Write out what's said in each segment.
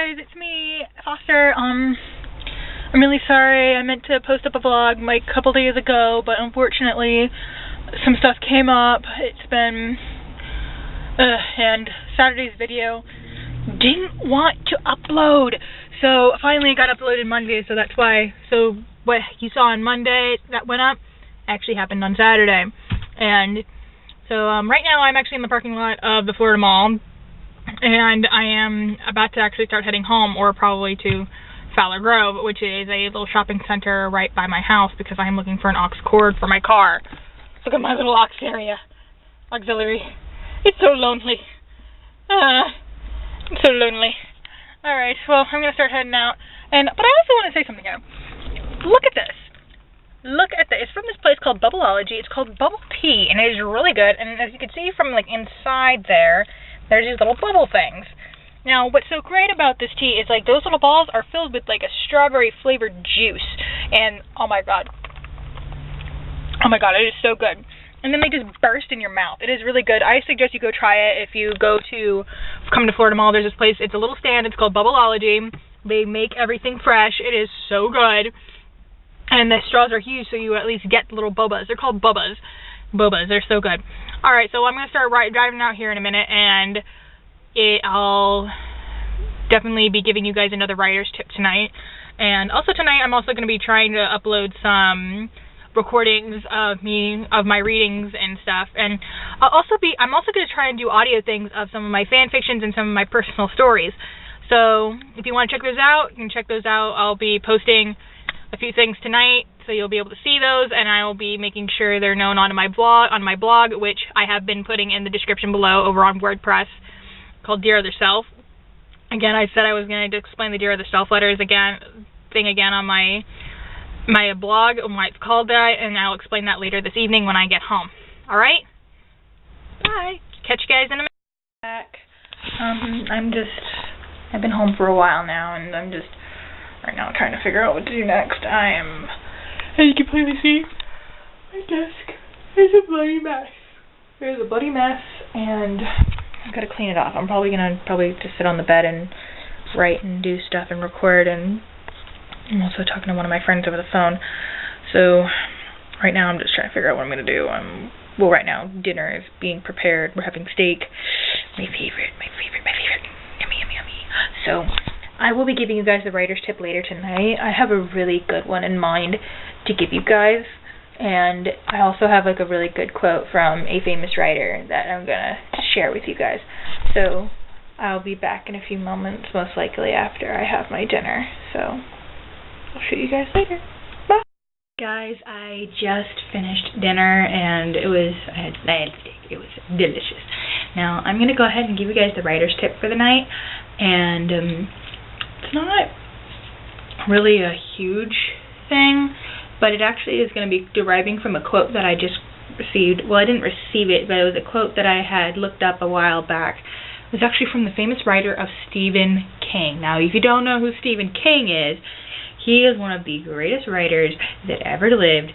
guys, it's me, Foster. I'm really sorry. I meant to post up a vlog like a couple days ago, but unfortunately some stuff came up. It's been and Saturday's video didn't want to upload, so finally it got uploaded Monday, so that's why. So what you saw on Monday that went up actually happened on Saturday. And so right now I'm actually in the parking lot of the Florida Mall, and I am about to actually start heading home, or probably to Fowler Grove, which is a little shopping center right by my house, because I am looking for an aux cord for my car. Look at my little aux area. Auxiliary. It's so lonely. It's so lonely. Alright, well, I'm going to start heading out. But I also want to say something here. Look at this. Look at this. It's from this place called Bubbleology. It's called Bubble Tea, and it is really good. And as you can see from like inside there, there's these little bubble things. Now, what's so great about this tea is like those little balls are filled with like a strawberry flavored juice, and oh my god, it is so good. And then they just burst in your mouth. It is really good. I suggest you go try it if you come to Florida Mall. There's this place. It's a little stand. It's called Bubbleology. They make everything fresh. It is so good. And the straws are huge, so you at least get little bobas. They're called bobas. Bobas. They're so good. Alright, so I'm going to start driving out here in a minute, and I'll definitely be giving you guys another writer's tip tonight. And also tonight I'm also going to be trying to upload some recordings of my readings and stuff. And I'm also going to try and do audio things of some of my fan fictions and some of my personal stories. So if you want to check those out, you can check those out. I'll be posting a few things tonight, so you'll be able to see those, and I will be making sure they're known on my blog, which I have been putting in the description below over on WordPress, called Dear Other Self. Again, I said I was going to explain the Dear Other Self letters again on my blog, and why it's called that, and I'll explain that later this evening when I get home. Alright? Bye. Catch you guys in a minute. Back. I've been home for a while now, and I'm just right now trying to figure out what to do next. As you can clearly see, my desk is a bloody mess. There's a bloody mess, and I've got to clean it off. I'm probably going to just sit on the bed and write and do stuff and record, and I'm also talking to one of my friends over the phone. So right now I'm just trying to figure out what I'm going to do. Well, right now dinner is being prepared. We're having steak. My favorite. Yummy, yummy, yummy. So I will be giving you guys the writer's tip later tonight. I have a really good one in mind to give you guys. And I also have like a really good quote from a famous writer that I'm going to share with you guys. So I'll be back in a few moments, most likely after I have my dinner. So I'll show you guys later. Bye. Guys, I just finished dinner, and I had steak. It was delicious. Now I'm going to go ahead and give you guys the writer's tip for the night. And it's not really a huge thing, but it actually is going to be deriving from a quote that I just received. Well, I didn't receive it, but it was a quote that I had looked up a while back. It was actually from the famous writer of Stephen King. Now, if you don't know who Stephen King is, he is one of the greatest writers that ever lived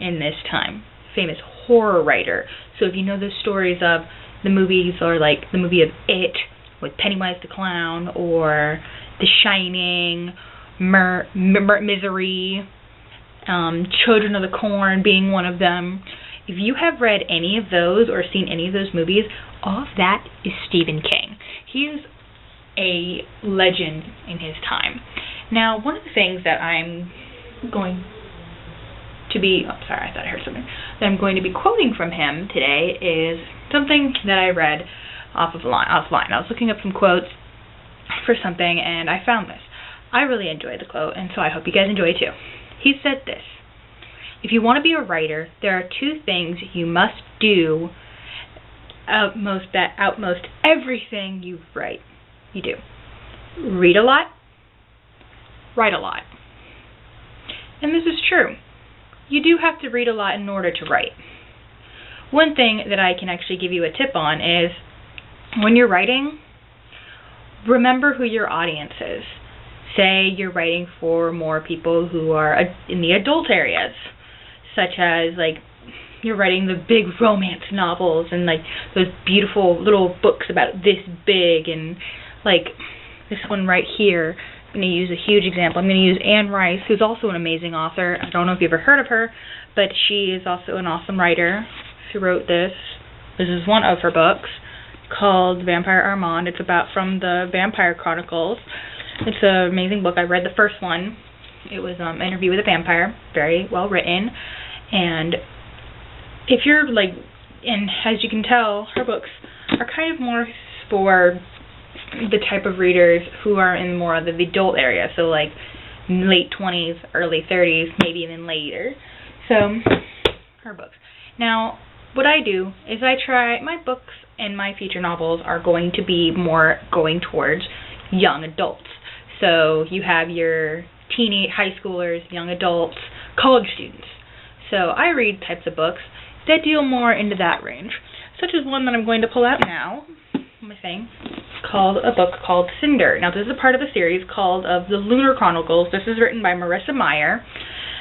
in this time. Famous horror writer. So if you know the stories of the movies, or like the movie of It with Pennywise the Clown, or The Shining, Misery, Children of the Corn being one of them. If you have read any of those or seen any of those movies, all of that is Stephen King. He is a legend in his time. Now, one of the things that I'm going to be, that I'm going to be quoting from him today is something that I read offline. I was looking up some quotes for something, and I found this. I really enjoyed the quote, and so I hope you guys enjoy it too. He said this: if you want to be a writer, there are two things you must do outmost everything you do. Read a lot, write a lot. And this is true. You do have to read a lot in order to write. One thing that I can actually give you a tip on is, when you're writing, remember who your audience is. Say you're writing for more people who are in the adult areas, such as like you're writing the big romance novels and like those beautiful little books about this big, and like this one right here, I'm going to use a huge example. I'm going to use Anne Rice, who's also an amazing author. I don't know if you've ever heard of her, but she is also an awesome writer. She wrote this. This is one of her books called Vampire Armand. It's from the Vampire Chronicles. It's an amazing book. I read the first one. It was Interview with a Vampire. Very well written. And if you're and as you can tell, her books are kind of more for the type of readers who are in more of the adult area, so late 20s, early 30s, maybe even later. So, her books. Now, what I do is my books and my feature novels are going to be more going towards young adults. So, you have your teenage, high schoolers, young adults, college students. So, I read types of books that deal more into that range, such as one that I'm going to pull out now, my thing, a book called Cinder. Now, this is a part of a series called of the Lunar Chronicles. This is written by Marissa Meyer.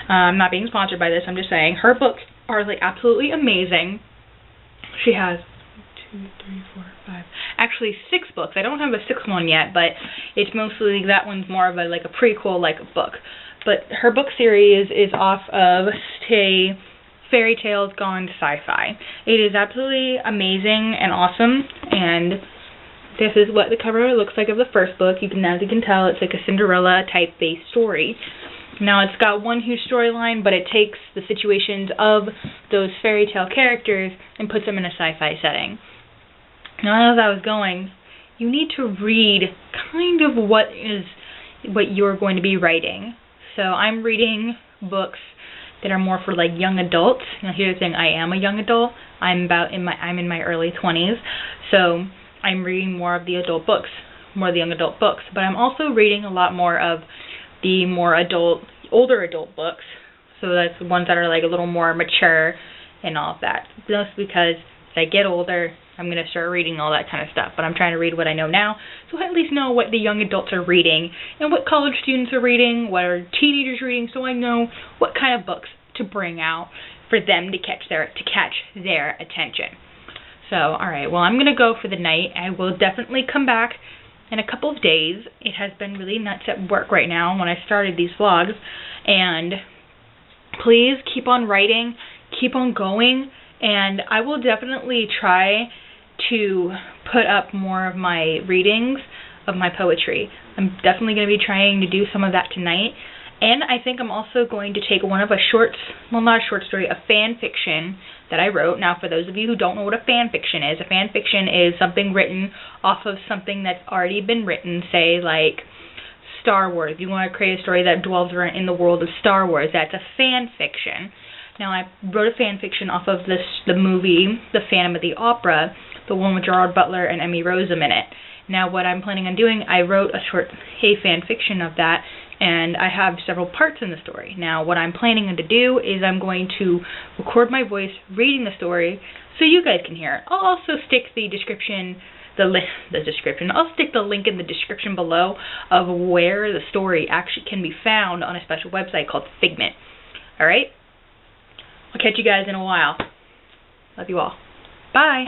I'm not being sponsored by this. I'm just saying her books are absolutely amazing. She has 6 books. I don't have a 6th one yet, but it's mostly that one's more of a prequel book. But her book series is off of fairy tales gone sci-fi. It is absolutely amazing and awesome, and this is what the cover looks like of the first book. As you can tell, it's like a Cinderella type based story. Now, it's got one huge storyline, but it takes the situations of those fairy tale characters and puts them in a sci-fi setting. Now, as I was going, you need to read kind of what you're going to be writing. So I'm reading books that are more for young adults. Now, here's the thing: I am a young adult. I'm in my early 20s, so I'm reading more of the adult books, more of the young adult books. But I'm also reading a lot more of the more older adult books. So that's the ones that are a little more mature and all of that. Just because as I get older, I'm going to start reading all that kind of stuff. But I'm trying to read what I know now, so I at least know what the young adults are reading and what college students are reading, what are teenagers reading, so I know what kind of books to bring out for them to catch their attention. So, alright, well, I'm going to go for the night. I will definitely come back in a couple of days. It has been really nuts at work right now when I started these vlogs. And please keep on writing, keep on going, and I will definitely try to put up more of my readings of my poetry. I'm definitely going to be trying to do some of that tonight. And I think I'm also going to take one of not a short story, a fan fiction that I wrote. Now, for those of you who don't know what a fan fiction is something written off of something that's already been written, say Star Wars. You want to create a story that dwells in the world of Star Wars. That's a fan fiction. Now, I wrote a fan fiction off of the movie, The Phantom of the Opera, the one with Gerard Butler and Emmy Rossum in it. Now, what I'm planning on doing, I wrote a fan fiction of that, and I have several parts in the story. Now, what I'm planning to do is I'm going to record my voice reading the story so you guys can hear it. I'll also stick I'll stick the link in the description below of where the story actually can be found on a special website called Figment. Alright? I'll catch you guys in a while. Love you all. Bye!